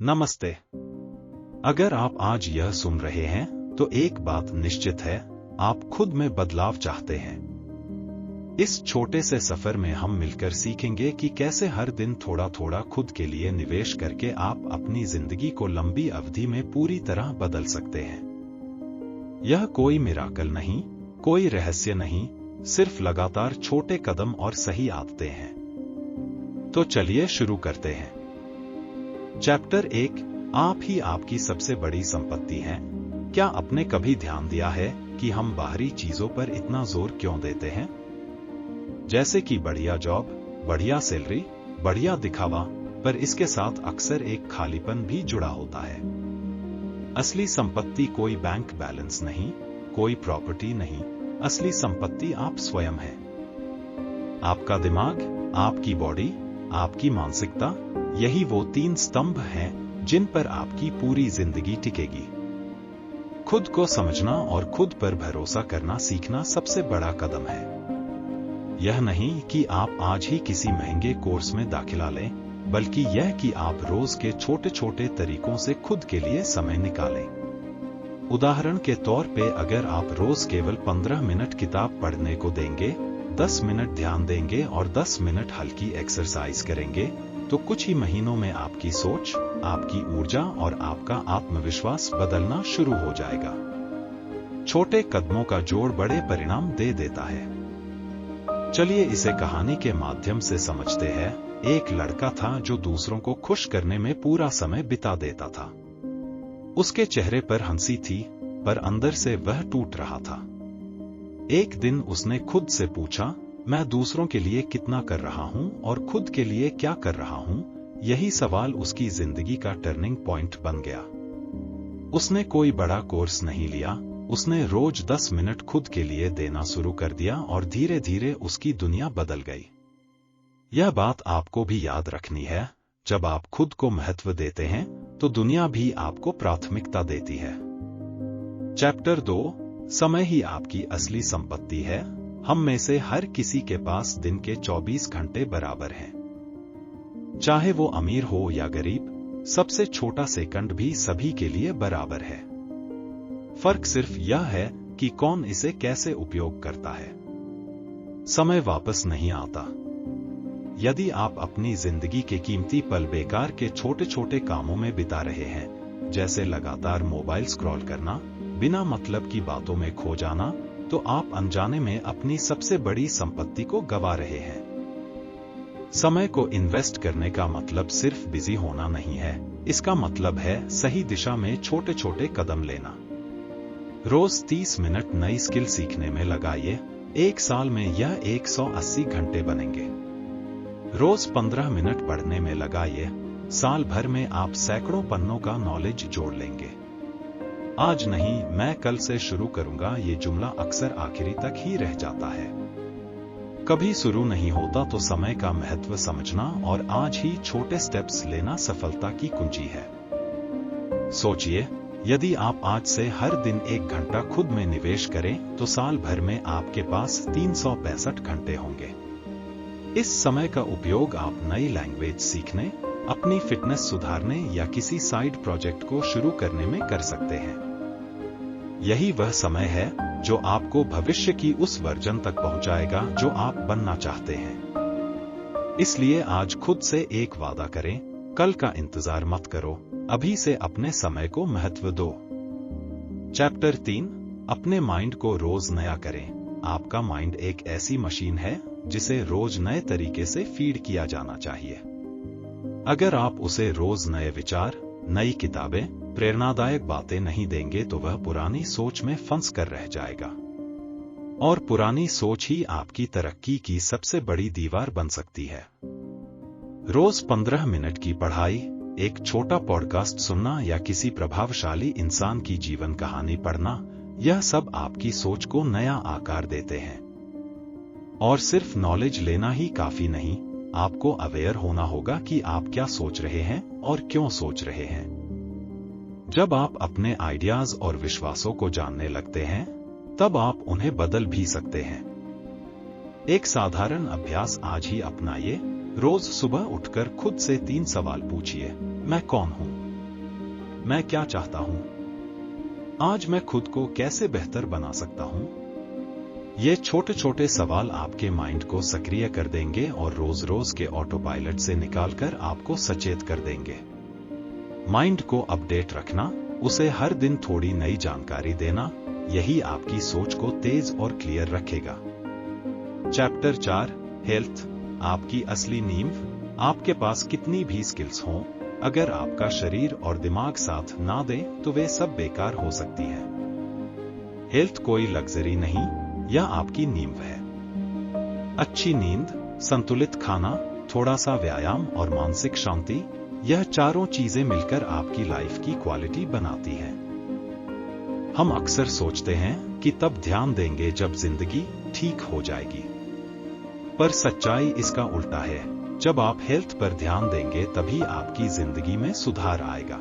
नमस्ते। अगर आप आज यह सुन रहे हैं तो एक बात निश्चित है, आप खुद में बदलाव चाहते हैं। इस छोटे से सफर में हम मिलकर सीखेंगे कि कैसे हर दिन थोड़ा थोड़ा खुद के लिए निवेश करके आप अपनी जिंदगी को लंबी अवधि में पूरी तरह बदल सकते हैं। यह कोई मिराकल नहीं, कोई रहस्य नहीं, सिर्फ लगातार छोटे कदम और सही आदतें हैं। तो चलिए शुरू करते हैं। चैप्टर 1, आप ही आपकी सबसे बड़ी संपत्ति हैं। क्या आपने कभी ध्यान दिया है कि हम बाहरी चीजों पर इतना जोर क्यों देते हैं? जैसे कि बढ़िया जॉब, बढ़िया सैलरी, बढ़िया दिखावा, पर इसके साथ अक्सर एक खालीपन भी जुड़ा होता है। असली संपत्ति कोई बैंक बैलेंस नहीं, कोई प्रॉपर्टी नहीं, असली संपत्ति आप स्वयं हैं। आपका दिमाग, आपकी बॉडी, आपकी मानसिकता, यही वो 3 स्तंभ हैं जिन पर आपकी पूरी जिंदगी टिकेगी। खुद को समझना और खुद पर भरोसा करना सीखना सबसे बड़ा कदम है। यह नहीं कि आप आज ही किसी महंगे कोर्स में दाखिला लें, बल्कि यह कि आप रोज के छोटे छोटे तरीकों से खुद के लिए समय निकालें। उदाहरण के तौर पे अगर आप रोज केवल 15 मिनट किताब पढ़ने को देंगे, 10 मिनट ध्यान देंगे और 10 मिनट हल्की एक्सरसाइज करेंगे, तो कुछ ही महीनों में आपकी सोच, आपकी ऊर्जा और आपका आत्मविश्वास बदलना शुरू हो जाएगा। छोटे कदमों का जोड़ बड़े परिणाम दे देता है। चलिए इसे कहानी के माध्यम से समझते हैं। एक लड़का था जो दूसरों को खुश करने में पूरा समय बिता देता था। उसके चेहरे पर हंसी थी, पर अंदर से वह टूट रहा था। एक दिन उसने खुद से पूछा, मैं दूसरों के लिए कितना कर रहा हूं और खुद के लिए क्या कर रहा हूं? यही सवाल उसकी जिंदगी का टर्निंग पॉइंट बन गया। उसने कोई बड़ा कोर्स नहीं लिया, उसने रोज 10 मिनट खुद के लिए देना शुरू कर दिया और धीरे धीरे उसकी दुनिया बदल गई। यह बात आपको भी याद रखनी है, जब आप खुद को महत्व देते हैं तो दुनिया भी आपको प्राथमिकता देती है। चैप्टर 2, समय ही आपकी असली संपत्ति है। हम में से हर किसी के पास दिन के 24 घंटे बराबर हैं। चाहे वो अमीर हो या गरीब, सबसे छोटा सेकंड भी सभी के लिए बराबर है। फर्क सिर्फ यह है कि कौन इसे कैसे उपयोग करता है। समय वापस नहीं आता। यदि आप अपनी जिंदगी के कीमती पल बेकार के छोटे छोटे कामों में बिता रहे हैं, जैसे लगातार मोबाइल स्क्रॉल करना, बिना मतलब की बातों में खो जाना, तो आप अनजाने में अपनी सबसे बड़ी संपत्ति को गवा रहे हैं। समय को इन्वेस्ट करने का मतलब सिर्फ बिजी होना नहीं है, इसका मतलब है सही दिशा में छोटे छोटे कदम लेना। रोज 30 मिनट नई स्किल सीखने में लगाइए, 1 साल में यह 180 घंटे बनेंगे। रोज 15 मिनट पढ़ने में लगाइए, साल भर में आप सैकड़ों पन्नों का नॉलेज जोड़ लेंगे। आज नहीं, मैं कल से शुरू करूंगा, ये जुमला अक्सर आखिरी तक ही रह जाता है। कभी शुरू नहीं होता। तो समय का महत्व समझना और आज ही छोटे स्टेप्स लेना सफलता की कुंजी है। सोचिए, यदि आप आज से हर दिन 1 घंटा खुद में निवेश करें तो साल भर में आपके पास 365 घंटे होंगे। इस समय का उपयोग आप नई लैंग्वेज सीखने, अपनी फिटनेस सुधारने या किसी साइड प्रोजेक्ट को शुरू करने में कर सकते हैं। यही वह समय है जो आपको भविष्य की उस वर्जन तक पहुंचाएगा जो आप बनना चाहते हैं। इसलिए आज खुद से एक वादा करें, कल का इंतजार मत करो, अभी से अपने समय को महत्व दो। चैप्टर 3, अपने माइंड को रोज नया करें। आपका माइंड एक ऐसी मशीन है जिसे रोज नए तरीके से फीड किया जाना चाहिए। अगर आप उसे रोज नए विचार, नई किताबें, प्रेरणादायक बातें नहीं देंगे तो वह पुरानी सोच में फंस कर रह जाएगा। और पुरानी सोच ही आपकी तरक्की की सबसे बड़ी दीवार बन सकती है। रोज 15 मिनट की पढ़ाई, एक छोटा पॉडकास्ट सुनना या किसी प्रभावशाली इंसान की जीवन कहानी पढ़ना, यह सब आपकी सोच को नया आकार देते हैं। और सिर्फ नॉलेज लेना ही काफी नहीं, आपको अवेयर होना होगा कि आप क्या सोच रहे हैं और क्यों सोच रहे हैं। जब आप अपने आइडियाज और विश्वासों को जानने लगते हैं, तब आप उन्हें बदल भी सकते हैं। एक साधारण अभ्यास आज ही अपनाइए। रोज सुबह उठकर खुद से 3 सवाल पूछिए। मैं कौन हूं? मैं क्या चाहता हूं? आज मैं खुद को कैसे बेहतर बना सकता हूं? ये छोटे छोटे सवाल आपके माइंड को सक्रिय कर देंगे और रोज रोज के ऑटो पायलट से निकालकर आपको सचेत कर देंगे। माइंड को अपडेट रखना, उसे हर दिन थोड़ी नई जानकारी देना, यही आपकी सोच को तेज और क्लियर रखेगा। चैप्टर 4, हेल्थ, आपकी असली नींव। आपके पास कितनी भी स्किल्स हों, अगर आपका शरीर और दिमाग साथ ना दे तो वे सब बेकार हो सकती है। हेल्थ कोई लग्जरी नहीं, यह आपकी नींव है। अच्छी नींद, संतुलित खाना, थोड़ा सा व्यायाम और मानसिक शांति, यह चारों चीजें मिलकर आपकी लाइफ की क्वालिटी बनाती हैं। हम अक्सर सोचते हैं कि तब ध्यान देंगे जब जिंदगी ठीक हो जाएगी, पर सच्चाई इसका उल्टा है। जब आप हेल्थ पर ध्यान देंगे तभी आपकी जिंदगी में सुधार आएगा।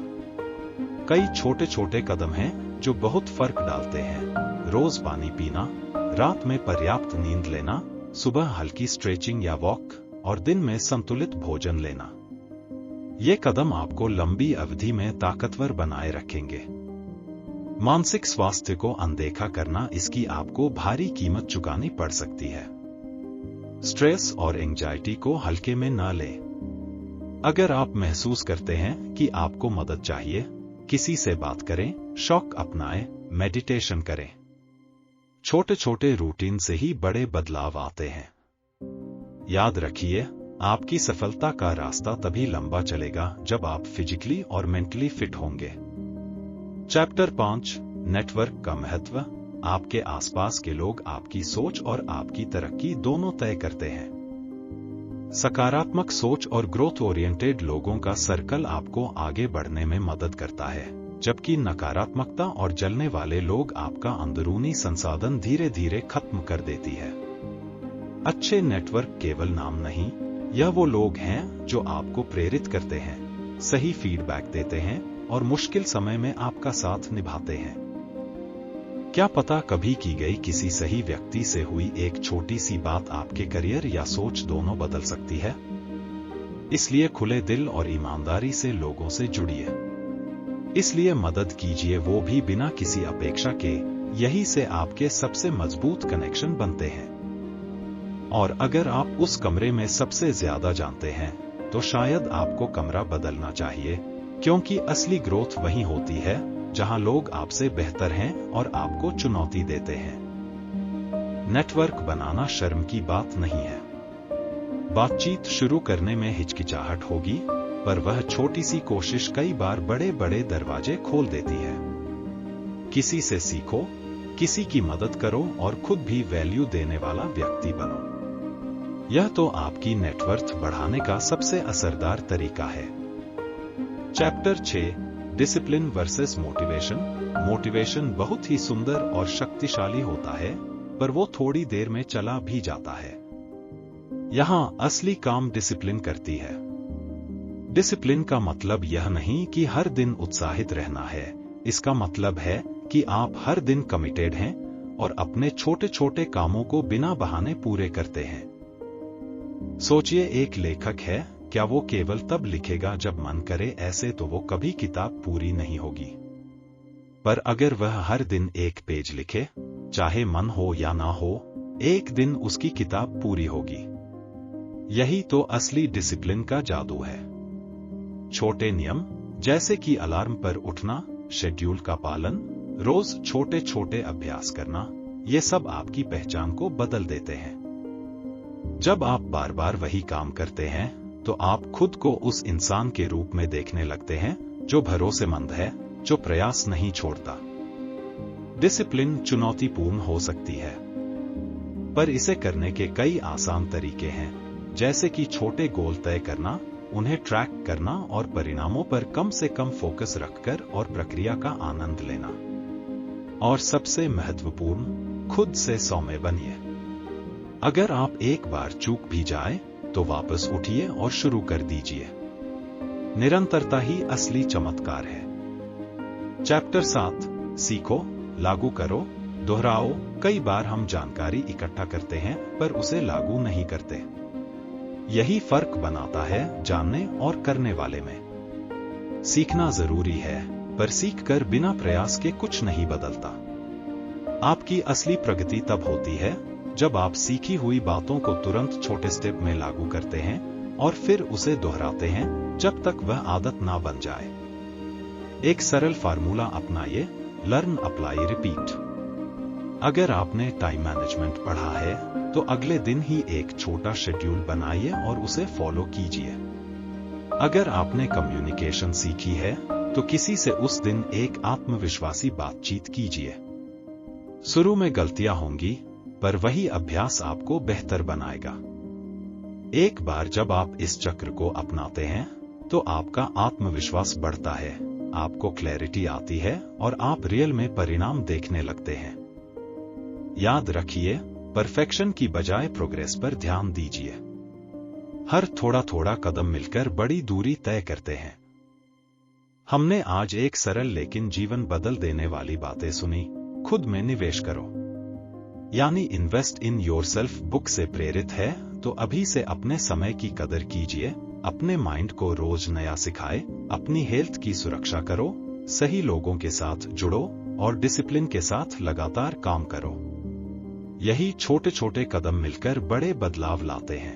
कई छोटे छोटे कदम हैं जो बहुत फर्क डालते हैं। रोज पानी पीना, रात में पर्याप्त नींद लेना, सुबह हल्की स्ट्रेचिंग या वॉक और दिन में संतुलित भोजन लेना। ये कदम आपको लंबी अवधि में ताकतवर बनाए रखेंगे। मानसिक स्वास्थ्य को अनदेखा करना, इसकी आपको भारी कीमत चुकानी पड़ सकती है। स्ट्रेस और एंजाइटी को हल्के में न लें। अगर आप महसूस करते हैं कि आपको मदद चाहिए, किसी से बात करें, शौक अपनाएं, मेडिटेशन करें। छोटे छोटे रूटीन से ही बड़े बदलाव आते हैं। याद रखिए, आपकी सफलता का रास्ता तभी लंबा चलेगा जब आप फिजिकली और मेंटली फिट होंगे। चैप्टर 5, नेटवर्क का महत्व। आपके आसपास के लोग आपकी सोच और आपकी तरक्की दोनों तय करते हैं। सकारात्मक सोच और ग्रोथ ओरिएंटेड लोगों का सर्कल आपको आगे बढ़ने में मदद करता है, जबकि नकारात्मकता और जलने वाले लोग आपका अंदरूनी संसाधन धीरे धीरे खत्म कर देती है। अच्छे नेटवर्क केवल नाम नहीं, यह वो लोग हैं जो आपको प्रेरित करते हैं, सही फीडबैक देते हैं और मुश्किल समय में आपका साथ निभाते हैं। क्या पता कभी की गई किसी सही व्यक्ति से हुई एक छोटी सी बात आपके करियर या सोच दोनों बदल सकती है। इसलिए खुले दिल और ईमानदारी से लोगों से जुड़िए। इसलिए मदद कीजिए, वो भी बिना किसी अपेक्षा के। यही से आपके सबसे मजबूत कनेक्शन बनते हैं। और अगर आप उस कमरे में सबसे ज्यादा जानते हैं, तो शायद आपको कमरा बदलना चाहिए, क्योंकि असली ग्रोथ वहीं होती है जहां लोग आपसे बेहतर हैं और आपको चुनौती देते हैं। नेटवर्क बनाना शर्म की बात नहीं है। बातचीत शुरू करने में हिचकिचाहट होगी, पर वह छोटी सी कोशिश कई बार बड़े बड़े दरवाजे खोल देती है। किसी से सीखो, किसी की मदद करो और खुद भी वैल्यू देने वाला व्यक्ति बनो। यह तो आपकी नेटवर्थ बढ़ाने का सबसे असरदार तरीका है। Chapter 6, discipline versus motivation. Motivation बहुत ही सुंदर और शक्तिशाली होता है, पर वो थोड़ी देर में चला भी जाता है। यहां असली काम डिसिप्लिन करती है। डिसिप्लिन का मतलब यह नहीं कि हर दिन उत्साहित रहना है। इसका मतलब है कि आप हर दिन कमिटेड हैं और अपने छोटे छोटे कामों को बिना बहाने पूरे करते हैं। सोचिए, एक लेखक है, क्या वो केवल तब लिखेगा जब मन करे? ऐसे तो वो कभी किताब पूरी नहीं होगी। पर अगर वह हर दिन एक पेज लिखे, चाहे मन हो या ना हो, एक दिन उसकी किताब पूरी होगी। यही तो असली डिसिप्लिन का जादू है। छोटे नियम, जैसे कि अलार्म पर उठना, शेड्यूल का पालन, रोज छोटे छोटे अभ्यास करना, ये सब आपकी पहचान को बदल देते हैं। जब आप बार बार वही काम करते हैं, तो आप खुद को उस इंसान के रूप में देखने लगते हैं जो भरोसेमंद है, जो प्रयास नहीं छोड़ता। डिसिप्लिन चुनौतीपूर्ण हो सकती है, पर इसे करने के कई आसान तरीके हैं, जैसे कि छोटे गोल तय करना, उन्हें ट्रैक करना और परिणामों पर कम से कम फोकस रखकर और प्रक्रिया का आनंद लेना। और सबसे महत्वपूर्ण, खुद से सौम्य बनिए। अगर आप एक बार चूक भी जाए तो वापस उठिए और शुरू कर दीजिए। निरंतरता ही असली चमत्कार है। चैप्टर 7, सीखो, लागू करो, दोहराओ। कई बार हम जानकारी इकट्ठा करते हैं पर उसे लागू नहीं करते। यही फर्क बनाता है जानने और करने वाले में। सीखना जरूरी है, पर सीखकर बिना प्रयास के कुछ नहीं बदलता। आपकी असली प्रगति तब होती है जब आप सीखी हुई बातों को तुरंत छोटे स्टेप में लागू करते हैं और फिर उसे दोहराते हैं जब तक वह आदत ना बन जाए। एक सरल फार्मूला अपनाइए, लर्न, अप्लाई, रिपीट। अगर आपने टाइम मैनेजमेंट पढ़ा है तो अगले दिन ही एक छोटा शेड्यूल बनाइए और उसे फॉलो कीजिए। अगर आपने कम्युनिकेशन सीखी है तो किसी से उस दिन एक आत्मविश्वासी बातचीत कीजिए। शुरू में गलतियां होंगी, पर वही अभ्यास आपको बेहतर बनाएगा। एक बार जब आप इस चक्र को अपनाते हैं तो आपका आत्मविश्वास बढ़ता है, आपको क्लैरिटी आती है और आप रियल में परिणाम देखने लगते हैं। याद रखिए, परफेक्शन की बजाय प्रोग्रेस पर ध्यान दीजिए। हर थोड़ा थोड़ा कदम मिलकर बड़ी दूरी तय करते हैं। हमने आज एक सरल लेकिन जीवन बदल देने वाली बातें सुनी। खुद में निवेश करो, यानी इन्वेस्ट इन योरसेल्फ बुक से प्रेरित है तो अभी से अपने समय की कदर कीजिए, अपने माइंड को रोज नया सिखाए, अपनी हेल्थ की सुरक्षा करो, सही लोगों के साथ जुड़ो और डिसिप्लिन के साथ लगातार काम करो। यही छोटे छोटे कदम मिलकर बड़े बदलाव लाते हैं।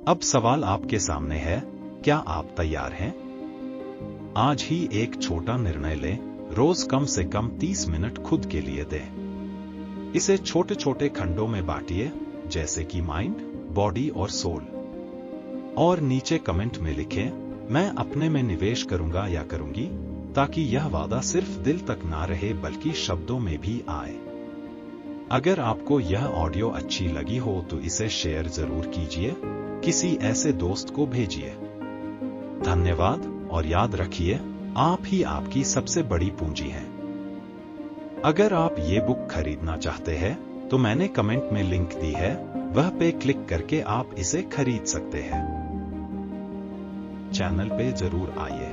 अब सवाल आपके सामने है, क्या आप तैयार हैं? आज ही एक छोटा निर्णय लें, रोज कम से कम 30 मिनट खुद के लिए दें। इसे छोटे छोटे खंडों में बांटिए, जैसे कि माइंड, बॉडी और सोल। और नीचे कमेंट में लिखें, मैं अपने में निवेश करूंगा या करूंगी, ताकि यह वादा सिर्फ दिल तक ना रहे बल्कि शब्दों में भी आए। अगर आपको यह ऑडियो अच्छी लगी हो तो इसे शेयर जरूर कीजिए, किसी ऐसे दोस्त को भेजिए। धन्यवाद और याद रखिए, आप ही आपकी सबसे बड़ी पूंजी हैं। अगर आप ये बुक खरीदना चाहते हैं तो मैंने कमेंट में लिंक दी है, वह पे क्लिक करके आप इसे खरीद सकते हैं। चैनल पे जरूर आइए।